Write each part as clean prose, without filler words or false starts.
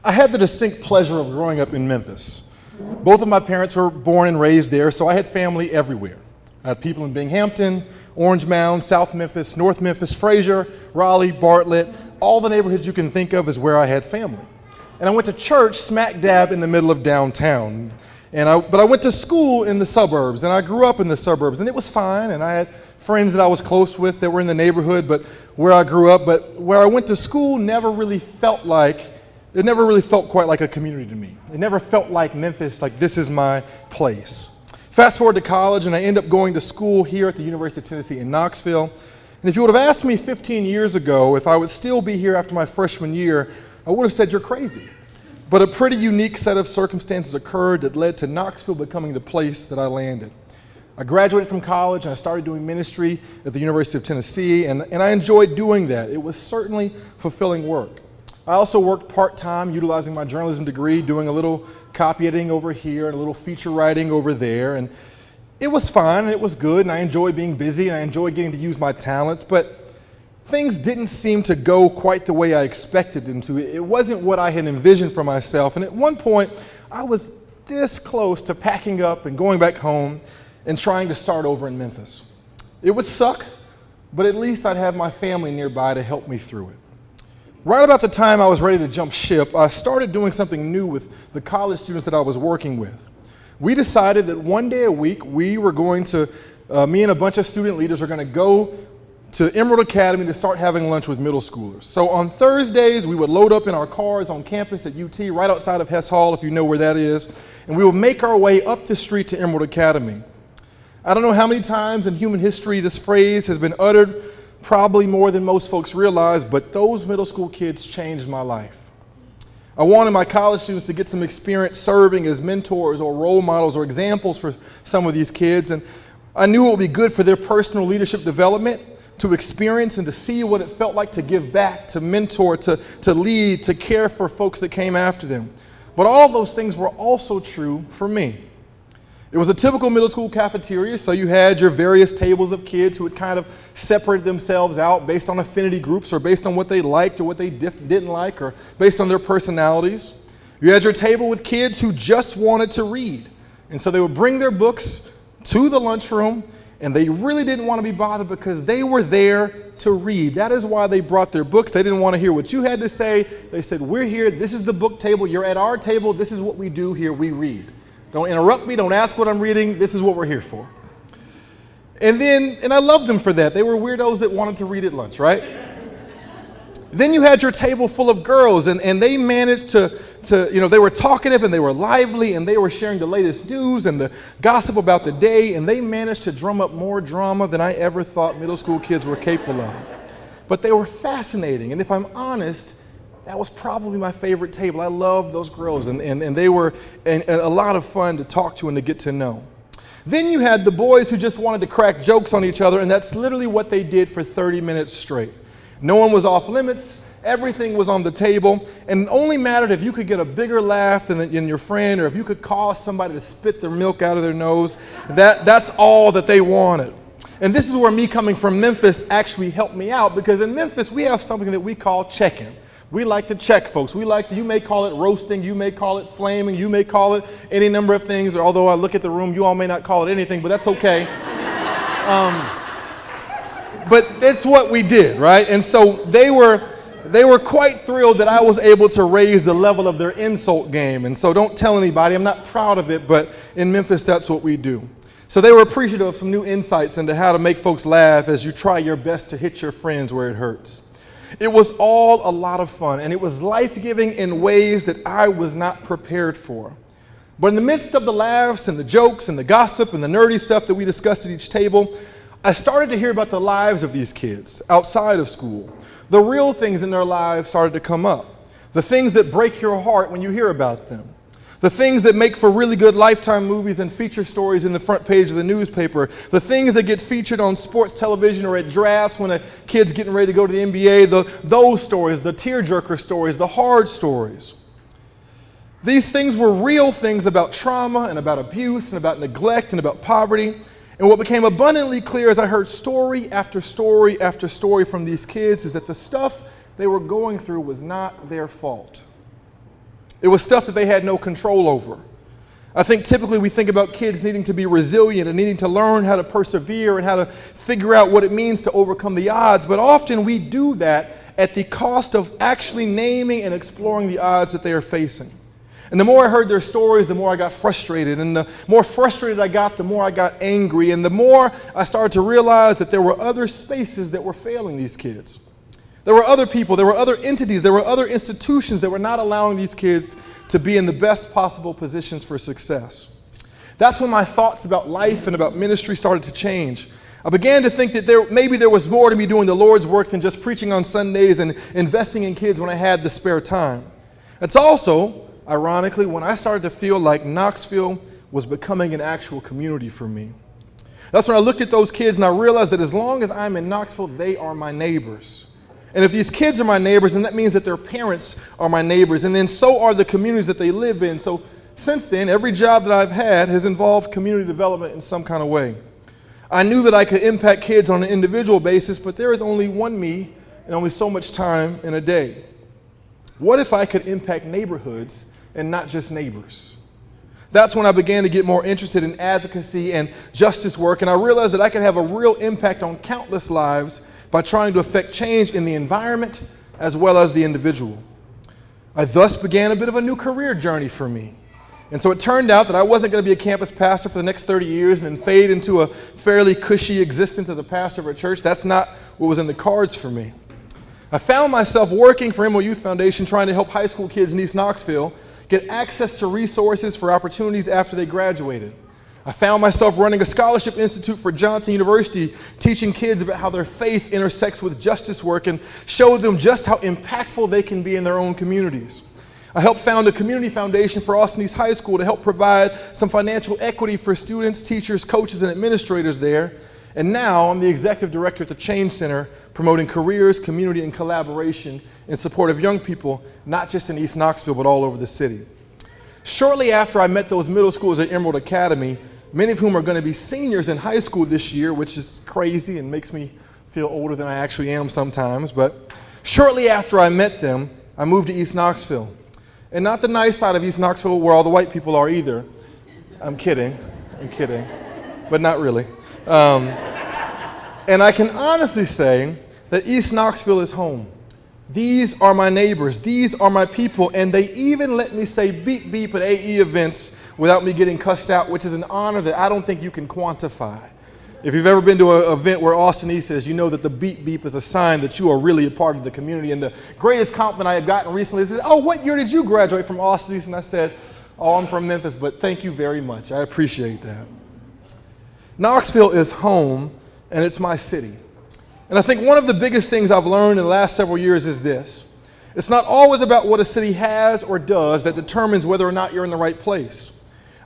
I had the distinct pleasure of growing up in Memphis. Both of my parents were born and raised there, so I had family everywhere. I had people in Binghamton, Orange Mound, South Memphis, North Memphis, Fraser, Raleigh, Bartlett. All the neighborhoods you can think of is where I had family. And I went to church smack dab in the middle of downtown. But I went to school in the suburbs, and I grew up in the suburbs, and it was fine, and I had friends that I was close with that were in the neighborhood, but where I grew up, but where I went to school never really felt quite like a community to me. It never felt like Memphis, like this is my place. Fast forward to college, and I end up going to school here at the University of Tennessee in Knoxville. And if you would have asked me 15 years ago if I would still be here after my freshman year, I would have said you're crazy. But a pretty unique set of circumstances occurred that led to Knoxville becoming the place that I landed. I graduated from college and I started doing ministry at the University of Tennessee, and I enjoyed doing that. It was certainly fulfilling work. I also worked part-time utilizing my journalism degree, doing a little copy editing over here and a little feature writing over there, and it was fun and it was good, and I enjoyed being busy and I enjoyed getting to use my talents, but things didn't seem to go quite the way I expected them to. It wasn't what I had envisioned for myself, and at one point I was this close to packing up and going back home and trying to start over in Memphis. It would suck, but at least I'd have my family nearby to help me through it. Right about the time I was ready to jump ship, I started doing something new with the college students that I was working with. We decided that one day a week we were going to, me and a bunch of student leaders were going to go to Emerald Academy to start having lunch with middle schoolers. So on Thursdays, we would load up in our cars on campus at UT, right outside of Hess Hall, if you know where that is, and we would make our way up the street to Emerald Academy. I don't know how many times in human history this phrase has been uttered, probably more than most folks realize, but those middle school kids changed my life. I wanted my college students to get some experience serving as mentors or role models or examples for some of these kids, and I knew it would be good for their personal leadership development to experience and to see what it felt like to give back, to mentor, to lead, to care for folks that came after them. But all of those things were also true for me. It was a typical middle school cafeteria, so you had your various tables of kids who had kind of separated themselves out based on affinity groups or based on what they liked or what they didn't like or based on their personalities. You had your table with kids who just wanted to read, and so they would bring their books to the lunchroom, and they really didn't want to be bothered because they were there to read. That is why they brought their books. They didn't want to hear what you had to say. They said, we're here, this is the book table, you're at our table, this is what we do here, we read. Don't interrupt me, don't ask what I'm reading, this is what we're here for. And I loved them for that. They were weirdos that wanted to read at lunch, right? Then you had your table full of girls, and they managed to they were talkative and they were lively and they were sharing the latest news and the gossip about the day, and they managed to drum up more drama than I ever thought middle school kids were capable of. But they were fascinating, and if I'm honest, that was probably my favorite table. I loved those girls, and they were a lot of fun to talk to and to get to know. Then you had the boys who just wanted to crack jokes on each other, and that's literally what they did for 30 minutes straight. No one was off limits. Everything was on the table, and it only mattered if you could get a bigger laugh than your friend, or if you could cause somebody to spit their milk out of their nose. That's all that they wanted. And this is where me coming from Memphis actually helped me out, because in Memphis we have something that we call check-in. We like to check folks. You may call it roasting, you may call it flaming, you may call it any number of things, although I look at the room, you all may not call it anything, but that's okay. But that's what we did, right? And so they were quite thrilled that I was able to raise the level of their insult game. And so don't tell anybody, I'm not proud of it, but in Memphis, that's what we do. So they were appreciative of some new insights into how to make folks laugh as you try your best to hit your friends where it hurts. It was all a lot of fun, and it was life-giving in ways that I was not prepared for. But in the midst of the laughs and the jokes and the gossip and the nerdy stuff that we discussed at each table, I started to hear about the lives of these kids outside of school. The real things in their lives started to come up. The things that break your heart when you hear about them. The things that make for really good Lifetime movies and feature stories in the front page of the newspaper. The things that get featured on sports television or at drafts when a kid's getting ready to go to the NBA. Those stories, the tearjerker stories, the hard stories. These things were real things about trauma and about abuse and about neglect and about poverty. And what became abundantly clear as I heard story after story after story from these kids is that the stuff they were going through was not their fault. It was stuff that they had no control over. I think typically we think about kids needing to be resilient and needing to learn how to persevere and how to figure out what it means to overcome the odds, but often we do that at the cost of actually naming and exploring the odds that they are facing. And the more I heard their stories, the more I got frustrated. And the more frustrated I got, the more I got angry. And the more I started to realize that there were other spaces that were failing these kids. There were other people, there were other entities, there were other institutions that were not allowing these kids to be in the best possible positions for success. That's when my thoughts about life and about ministry started to change. I began to think that maybe there was more to me doing the Lord's work than just preaching on Sundays and investing in kids when I had the spare time. It's also, ironically, when I started to feel like Knoxville was becoming an actual community for me. That's when I looked at those kids and I realized that as long as I'm in Knoxville, they are my neighbors. And if these kids are my neighbors, then that means that their parents are my neighbors, and then so are the communities that they live in. So since then, every job that I've had has involved community development in some kind of way. I knew that I could impact kids on an individual basis, but there is only one me and only so much time in a day. What if I could impact neighborhoods and not just neighbors? That's when I began to get more interested in advocacy and justice work, and I realized that I could have a real impact on countless lives by trying to affect change in the environment as well as the individual. I thus began a bit of a new career journey for me. And so it turned out that I wasn't going to be a campus pastor for the next 30 years and then fade into a fairly cushy existence as a pastor of a church. That's not what was in the cards for me. I found myself working for MO Youth Foundation trying to help high school kids in East Knoxville get access to resources for opportunities after they graduated. I found myself running a scholarship institute for Johnson University, teaching kids about how their faith intersects with justice work and show them just how impactful they can be in their own communities. I helped found a community foundation for Austin East High School to help provide some financial equity for students, teachers, coaches, and administrators there. And now I'm the executive director at the Change Center, promoting careers, community, and collaboration in support of young people, not just in East Knoxville, but all over the city. Shortly after I met those middle schools at Emerald Academy, many of whom are going to be seniors in high school this year, which is crazy and makes me feel older than I actually am sometimes. But shortly after I met them, I moved to East Knoxville. And not the nice side of East Knoxville where all the white people are either. I'm kidding, but not really. And I can honestly say that East Knoxville is home. These are my neighbors, these are my people, and they even let me say beep beep at AE events without me getting cussed out, which is an honor that I don't think you can quantify. If you've ever been to an event where Austin East is, you know that the beep beep is a sign that you are really a part of the community. And the greatest compliment I had gotten recently is, oh, what year did you graduate from Austin East? And I said, oh, I'm from Memphis, but thank you very much. I appreciate that. Knoxville is home, and it's my city. And I think one of the biggest things I've learned in the last several years is this. It's not always about what a city has or does that determines whether or not you're in the right place.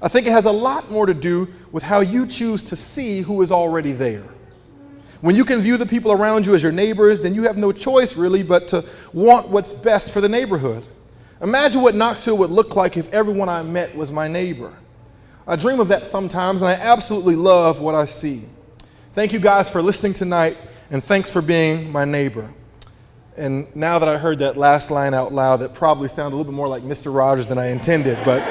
I think it has a lot more to do with how you choose to see who is already there. When you can view the people around you as your neighbors, then you have no choice really but to want what's best for the neighborhood. Imagine what Knoxville would look like if everyone I met was my neighbor. I dream of that sometimes, and I absolutely love what I see. Thank you guys for listening tonight, and thanks for being my neighbor. And now that I heard that last line out loud, that probably sounded a little bit more like Mr. Rogers than I intended, but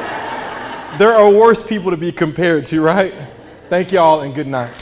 there are worse people to be compared to, right? Thank y'all and good night.